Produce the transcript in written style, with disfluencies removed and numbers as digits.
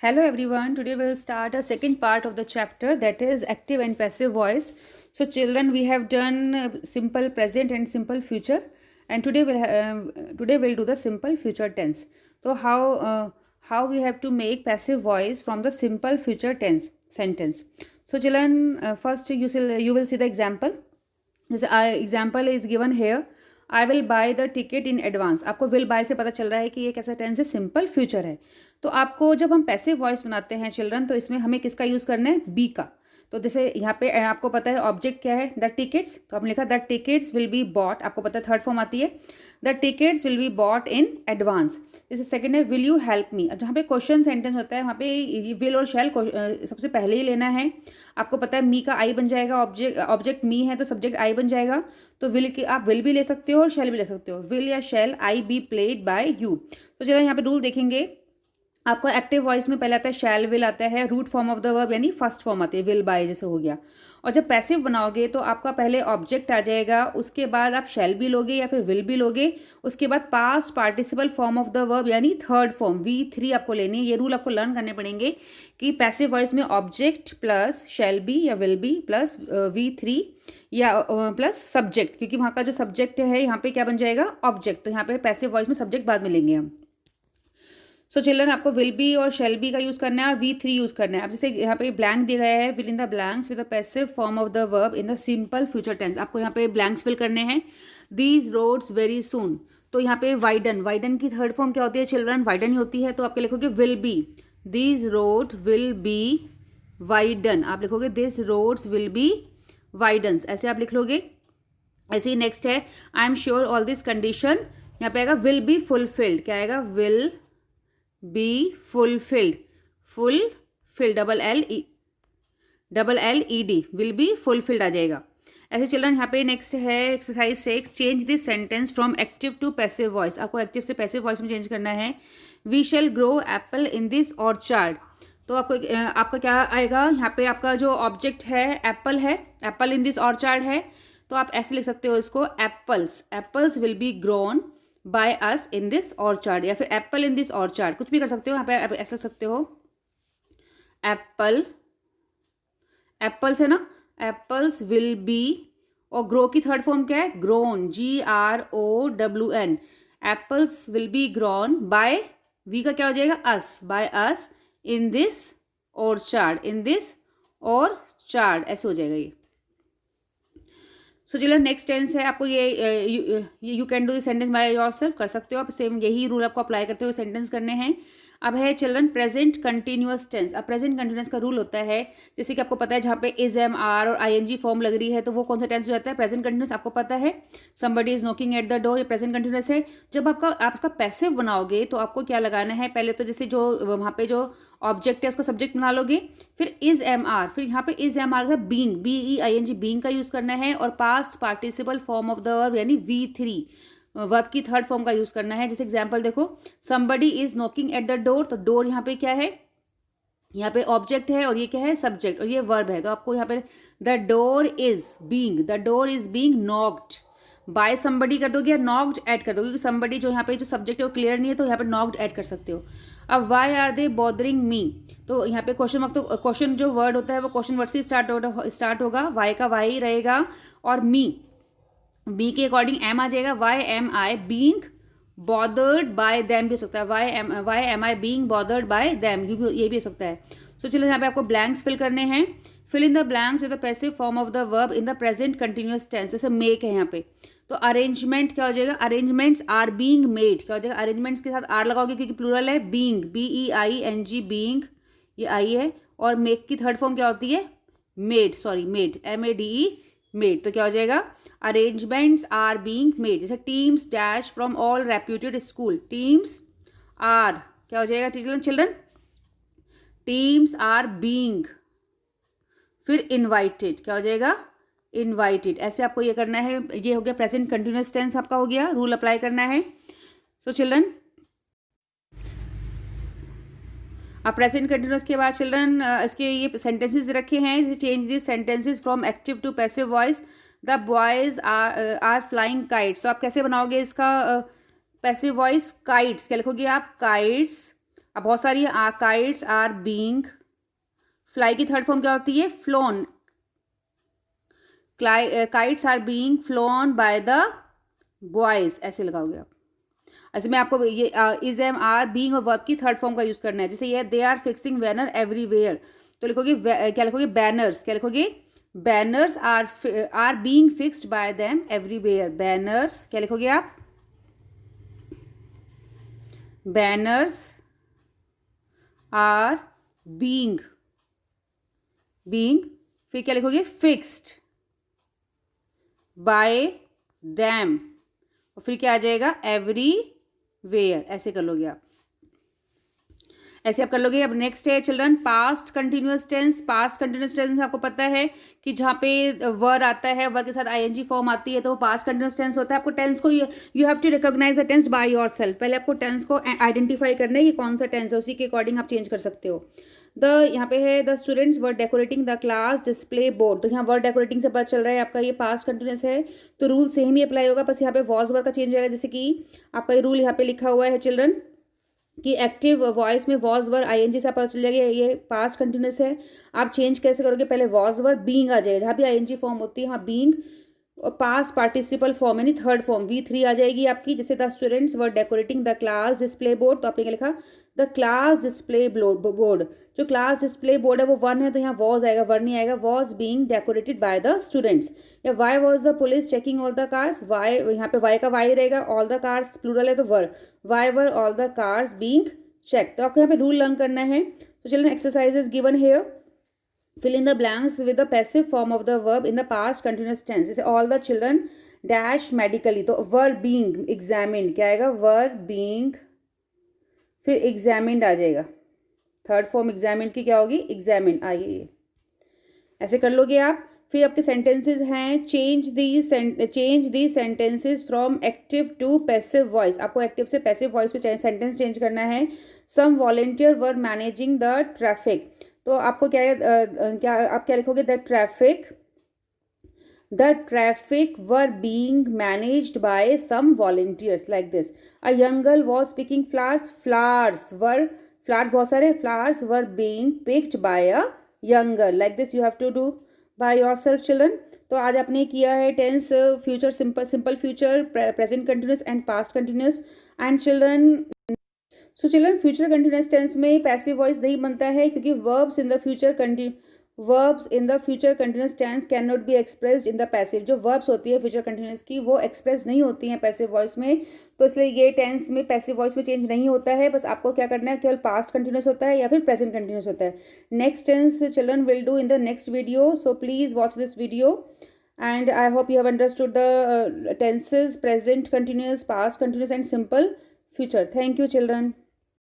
Hello everyone. Today we'll start a second part of the chapter, that is active and passive voice. So children, we have done simple present and simple future, and today we'll do the simple future tense. So how we have to make passive voice from the simple future tense sentence. So children, first you will see the example. This example is given here. I will by the ticket in advance. आपको will buy से पता चल रहा है कि ये कैसा tense है, सिंपल फ्यूचर है. तो आपको जब हम पैसिव वॉइस बनाते हैं चिल्ड्रन, तो इसमें हमें किसका यूज़ करना है, बी का. तो जैसे यहाँ पे आपको पता है ऑब्जेक्ट क्या है, द टिकट्स. तो आपने लिखा the tickets will be bought. आपको पता है थर्ड फॉर्म आती है, the tickets will be bought in advance. जैसे सेकंड है विल यू हेल्प मी. अब जहाँ पे क्वेश्चन सेंटेंस होता है वहाँ पे विल और शैल सबसे पहले ही लेना है. आपको पता है मी का आई बन जाएगा, ऑब्जेक्ट मी है तो सब्जेक्ट आई बन जाएगा. तो विल की आप विल भी ले सकते हो और शैल भी ले सकते हो. विल या शैल आई बी प्लेड बाय यू. तो जरा यहाँ पे रूल देखेंगे. आपको एक्टिव वॉइस में पहले आता है शैल विल आता है, root form of the verb यानी फर्स्ट फॉर्म आती है विल बाय जैसे हो गया. और जब पैसिव बनाओगे तो आपका पहले ऑब्जेक्ट आ जाएगा, उसके बाद आप शैल भी लोगे या फिर विल भी लोगे, उसके बाद past participle form of the verb यानी थर्ड फॉर्म V3 आपको लेनी है. ये रूल आपको लर्न करने पड़ेंगे कि पैसिव वॉइस में ऑब्जेक्ट प्लस शैल बी या विल बी प्लस V3 या प्लस सब्जेक्ट, क्योंकि वहाँ का जो सब्जेक्ट है यहाँ पे क्या बन जाएगा, ऑब्जेक्ट. तो यहाँ पे पैसिव वॉइस में सब्जेक्ट बाद में लेंगे हम. सो चिल्ड्रन, आपको विल बी और शेल बी का यूज़ करना है और V3 यूज़ करना है. अब जैसे यहाँ पे ब्लैंक दिया गया है, fill in the blanks with the passive form of the verb in the simple future tense. आपको यहाँ पे ब्लैंक्स फिल करने हैं. These roads very soon. तो यहाँ पे वाइडन की थर्ड फॉर्म क्या होती है चिल्ड्रन, वाइडन ही होती है. तो आपके लिखोगे will be, these road will be widen. आप लिखोगे this roads will be widens, ऐसे आप लिख लोगे. ऐसे ही नेक्स्ट है I am sure all this condition. यहाँ पे आएगा विल बी फुलफिल्ड. क्या आएगा, will be fulfilled. Fulfilled double L E D, will be fulfilled आ जाएगा. ऐसे चिल्ड्रन यहाँ पे नेक्स्ट है exercise 6. Change this sentence from active to passive voice. आपको एक्टिव से पैसिव वॉइस में चेंज करना है. We shall grow apple in this orchard. तो आपका क्या आएगा, यहाँ पे आपका जो ऑब्जेक्ट है एप्पल है, एप्पल इन दिस ऑर्चार्ड है. तो आप ऐसे लिख सकते हो इसको, apples will be grown bye us in this orchard, या फिर एप्पल इन दिस ऑर्चार्ड, कुछ भी कर सकते हो. यहाँ पे ऐसा लिख सकते हो, एप्पल्स है ना, एप्पल्स विल बी. और ग्रो की थर्ड फॉर्म क्या है, grown, GROWN. Apples will be grown by, we का क्या हो जाएगा, us, by us in this orchard, ऐसे हो जाएगा ये. सो चिल्ड्रन, नेक्स्ट टेंस है. आपको ये you can do this sentence by yourself, कर सकते हो आप. सेम यही रूल आपको अप्लाई करते हुए सेंटेंस करने हैं. अब है चिल्ड्रन प्रेजेंट कंटिन्यूअस टेंस. अब प्रेजेंट कंटिन्यूअस का रूल होता है, जैसे कि आपको पता है जहाँ पे इज एम आर और ING फॉर्म लग रही है तो वो कौन सा टेंस हो जाता है, प्रेजेंट कंटिन्यूअस. आपको पता है somebody is knocking at the door, ये प्रेजेंट कंटिन्यूअस है. जब आप इसका पैसिव बनाओगे तो आपको क्या लगाना है, पहले तो जैसे जो वहाँ पे जो ऑब्जेक्ट है उसका सब्जेक्ट बना लोगे, फिर इज एम आर, फिर यहाँ पे इज एम आर का बीइंग, BEING, बीइंग का यूज करना है. और past participle form of the verb यानी V3 वर्ब की थर्ड फॉर्म का यूज करना है. जैसे एग्जांपल देखो, somebody is knocking at the door. तो डोर यहाँ पे क्या है, यहाँ पे ऑब्जेक्ट है और ये क्या है, सब्जेक्ट, और ये वर्ब है. तो आपको यहाँ पे the door is being knocked by somebody कर दोगे या नॉक्ड ऐड कर दोगे, क्योंकि समबडी जो यहाँ पे जो सब्जेक्ट है वो क्लियर नहीं है, तो यहाँ पे नॉक्ड ऐड कर सकते हो. अब why are they bothering me. तो यहाँ पे क्वेश्चन वक्त, तो क्वेश्चन जो वर्ड होता है वो क्वेश्चन वर्ड से स्टार्ट होगा. वाई का वाई रहेगा और मी, बी के अकॉर्डिंग एम आ जाएगा. Why am I being bothered by them भी हो सकता है. Why am I being bothered by them, ये भी हो सकता है. सो चलो यहाँ पे आपको ब्लैंक्स फिल करने हैं. Fill in the blanks with the passive form of the verb in the present continuous tense. जैसे मेक है यहाँ पे, तो अरेंजमेंट क्या हो जाएगा, अरेंजमेंट्स आर बीइंग मेड. क्या हो जाएगा, अरेंजमेंट्स के साथ आर लगाओगे क्योंकि प्लूरल है. बीइंग, BEING, बीइंग, ये आई है. और मेक की थर्ड फॉर्म क्या होती है, मेड, MADE, मेड. तो क्या हो जाएगा, अरेंजमेंट्स आर बीइंग मेड. जैसे teams dash from all reputed school, teams are क्या हो जाएगा चिल्ड्रन, टीम्स आर बीइंग, फिर इनवाइटेड, क्या हो जाएगा, इनवाइटेड. ऐसे आपको ये करना है. ये हो गया प्रेजेंट कंटिन्यूअस टेंस आपका हो गया, रूल अप्लाई करना है. सो चिल्ड्रन, अब प्रेजेंट कंटिन्यूअस के बाद चिल्ड्रन इसके ये सेंटेंसेस रखे हैं. Change this sentences from active to passive voice. The boys are flying kites. तो आप कैसे बनाओगे इसका पैसिव वॉइस, काइट्स. क्या लिखोगे आप, काइट्स अब बहुत सारी काइट्स आर बीइंग, फ्लाई की थर्ड फॉर्म क्या होती है? Flown. Kites are being flown by the boys, ऐसे लगाओगे आप। ऐसे में आपको ये इज एम आर बीइंग और वर्ब की थर्ड फॉर्म का यूज करना है। जैसे ये they are fixing banner everywhere, तो लिखोगे क्या लिखोगे? बैनर्स। क्या लिखोगे? Banners are being fixed by them everywhere. Banners क्या लिखोगे आप? बैनर्स आर बीइंग फिर क्या लिखोगे? फिक्स्ड बाय देम, और फिर क्या आ जाएगा? एवरीवेयर। ऐसे कर लोगे आप, ऐसे आप कर लोगे। अब नेक्स्ट है children past continuous tense. Past continuous tense आपको पता है कि जहाँ पे वर आता है, वर के साथ आईएनजी फॉर्म आती है, तो वो पास्ट कंटिन्यूअस टेंस होता है। आपको टेंस को you have to recognise the tense by yourself. पहले आपको टेंस को आइडेंटिफाई करना है कि कौन सा टेंस है, उसी के अकॉर्डिंग आप चेंज कर सकते हो। यहाँ पे है the students were decorating the class display board, तो यहाँ वर डेकोरेटिंग से पता चल रहा है आपका ये पास्ट कंटिन्यूअस है, तो रूल सेम ही अप्लाई होगा, बस यहाँ पे वॉज वर का चेंज होगा। जैसे कि आपका ये रूल यहाँ पे लिखा हुआ है चिल्ड्रन कि एक्टिव वॉइस में वॉज वर आईएनजी से पता चल जाएगा ये पास्ट कंटिन्यूअस है। आप चेंज कैसे करोगे? पहले वॉज वर बीइंग आ जाएगा, जहाँ भी आईएनजी फॉर्म होती है वहाँ बीइंग, और पास्ट पार्टिसिपल फॉर्म यानी थर्ड फॉर्म V3 आ जाएगी आपकी। जैसे the students were decorating the class display board, तो आपने क्या लिखा? The class display board. जो क्लास डिस्प्ले बोर्ड है वो वन है, तो यहाँ वॉज आएगा, वर नहीं आएगा। Was being decorated by the students. या why was the police checking all the cars, why यहाँ पे वाई का वाई रहेगा, ऑल द कार्स प्लूरल है तो were, why were all the cars being check. तो आपको यहाँ पे रूल लर्न करना है। तो children exercise is given here, fill in the blanks with the passive form of the verb in the past continuous tense. जैसे all the children dash medically, तो were being examined क्या आएगा? were being, फिर examined आ जाएगा, third form examined की क्या होगी? examined आएगी। ऐसे कर लोगे आप। फिर आपके सेंटेंसेस हैं change the sentences from active to passive voice. आपको एक्टिव से पैसिव वॉइस पे सेंटेंस चेंज करना है। Some volunteer were managing the traffic, तो आपको आप क्या लिखोगे? The traffic were being managed by some volunteers like this. A young girl was picking flowers बहुत सारे, flowers were being picked by a young girl like this. You have to do by yourself children. तो आज आपने किया है tense, future simple future, present continuous and past continuous. And children future continuous tense में passive voice नहीं बनता है, क्योंकि verbs in the future continuous tense can not be expressed in the passive. जो वर्ब्स होती है फ्यूचर कंटिन्यूस की वो एक्सप्रेस नहीं होती हैं पैसिव वॉइस में, तो इसलिए ये टेंस में पैसिव वॉइस में चेंज नहीं होता है। बस आपको क्या करना है, केवल पास्ट कंटिन्यूस होता है या फिर प्रेजेंट कंटिन्यूस होता है। Next tense children will do in the next video, so please watch this video and I hope you have understood the tenses present continuous, past continuous and simple future. Thank you children.